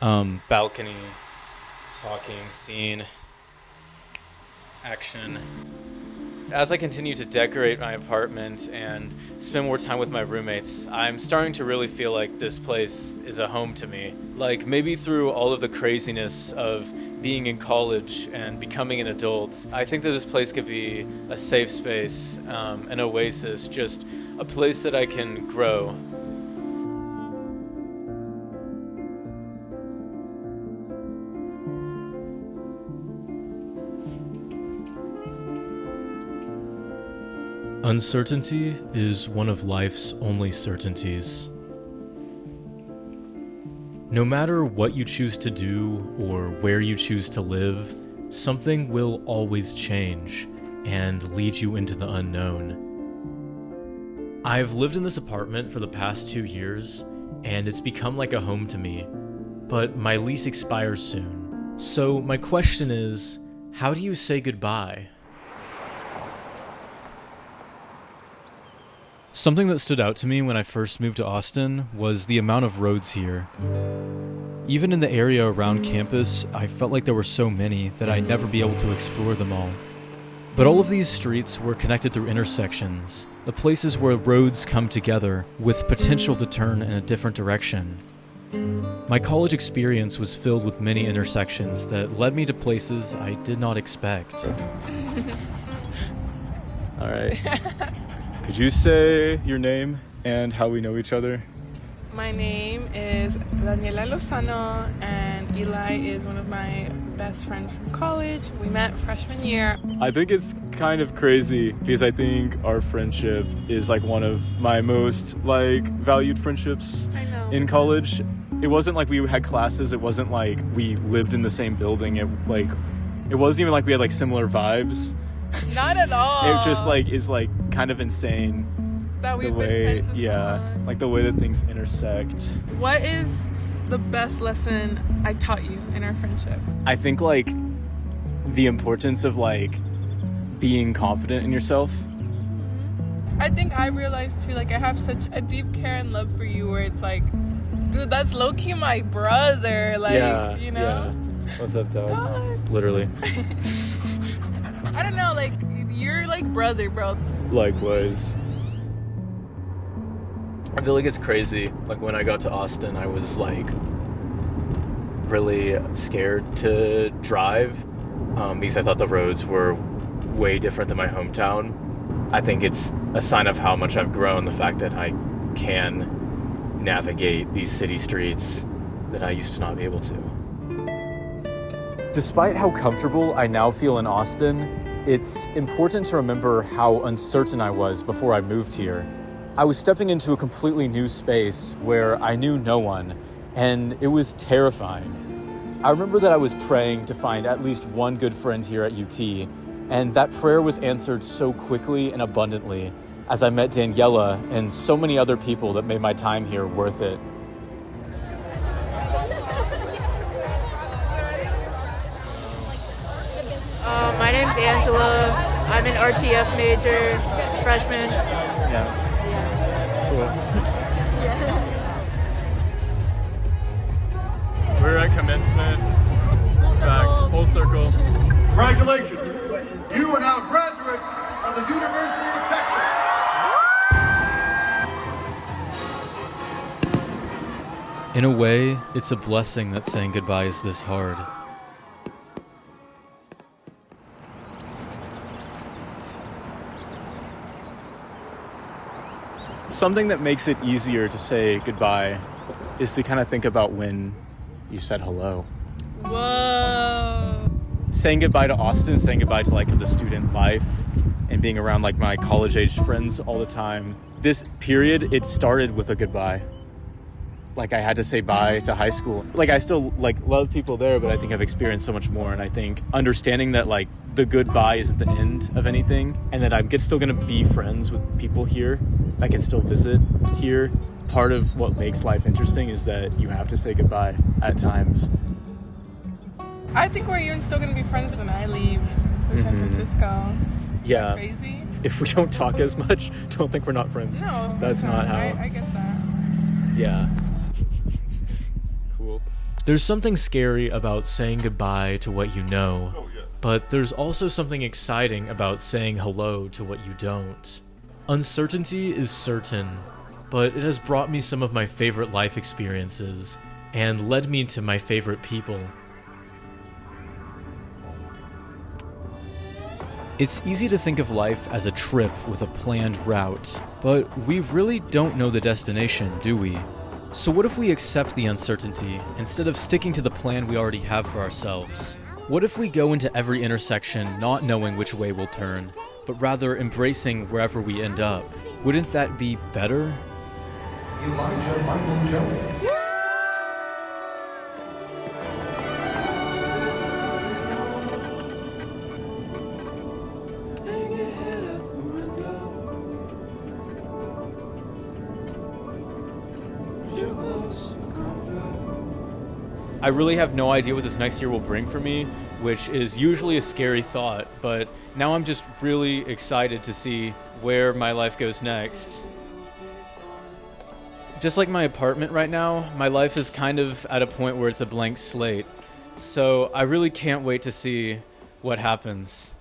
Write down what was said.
Balcony, talking, scene, action. As I continue to decorate my apartment and spend more time with my roommates, I'm starting to really feel like this place is a home to me. Like maybe through all of the craziness of being in college and becoming an adult, I think that this place could be a safe space, an oasis, just a place that I can grow. Uncertainty is one of life's only certainties. No matter what you choose to do or where you choose to live, something will always change and lead you into the unknown. I've lived in this apartment for the past 2 years, and it's become like a home to me, but my lease expires soon. So my question is, how do you say goodbye? Something that stood out to me when I first moved to Austin was the amount of roads here. Even in the area around campus, I felt like there were so many that I'd never be able to explore them all. But all of these streets were connected through intersections, the places where roads come together with potential to turn in a different direction. My college experience was filled with many intersections that led me to places I did not expect. All right. Could you say your name and how we know each other? My name is Daniela Lozano, and Eli is one of my best friends from college. We met freshman year. I think it's kind of crazy because I think our friendship is like one of my most valued friendships in college. It wasn't like we had classes. It wasn't like we lived in the same building. It wasn't even like we had similar vibes. Not at all. It just is kind of insane that we've been friends so long. The way that things intersect. What is the best lesson I taught you in our friendship? I think the importance of being confident in yourself. I think I realized too, I have such a deep care and love for you where it's dude, that's low-key my brother. You know? Yeah. What's up, dog? Dogs. Literally. I don't know, you're brother, bro. Likewise. I feel like it's crazy. When I got to Austin, I was really scared to drive because I thought the roads were way different than my hometown. I think it's a sign of how much I've grown, the fact that I can navigate these city streets that I used to not be able to. Despite how comfortable I now feel in Austin, it's important to remember how uncertain I was before I moved here. I was stepping into a completely new space where I knew no one, and it was terrifying. I remember that I was praying to find at least one good friend here at UT, and that prayer was answered so quickly and abundantly as I met Daniela and so many other people that made my time here worth it. My name's Angela. I'm an RTF major, freshman. Yeah. Cool. We're at commencement. Back, full circle. Congratulations. You are now graduates of the University of Texas. In a way, it's a blessing that saying goodbye is this hard. Something that makes it easier to say goodbye is to kind of think about when you said hello. Whoa. Saying goodbye to Austin, saying goodbye to the student life and being around my college-aged friends all the time. This period, it started with a goodbye. I had to say bye to high school. I still love people there, but I think I've experienced so much more. And I think understanding that the goodbye isn't the end of anything, and that I'm still gonna be friends with people here. I can still visit here. Part of what makes life interesting is that you have to say goodbye at times. I think we're even still gonna be friends when I leave for San Francisco. Yeah. Crazy. If we don't talk as much, don't think we're not friends. No, that's not how. I get that. Yeah. Cool. There's something scary about saying goodbye to what you know, but there's also something exciting about saying hello to what you don't. Uncertainty is certain, but it has brought me some of my favorite life experiences and led me to my favorite people. It's easy to think of life as a trip with a planned route, but we really don't know the destination, do we? So what if we accept the uncertainty instead of sticking to the plan we already have for ourselves? What if we go into every intersection not knowing which way we'll turn, but rather embracing wherever we end up? Wouldn't that be better? Elijah Michael Jones. I really have no idea what this next year will bring for me, which is usually a scary thought, but now I'm just really excited to see where my life goes next. Just like my apartment right now, my life is kind of at a point where it's a blank slate, so I really can't wait to see what happens.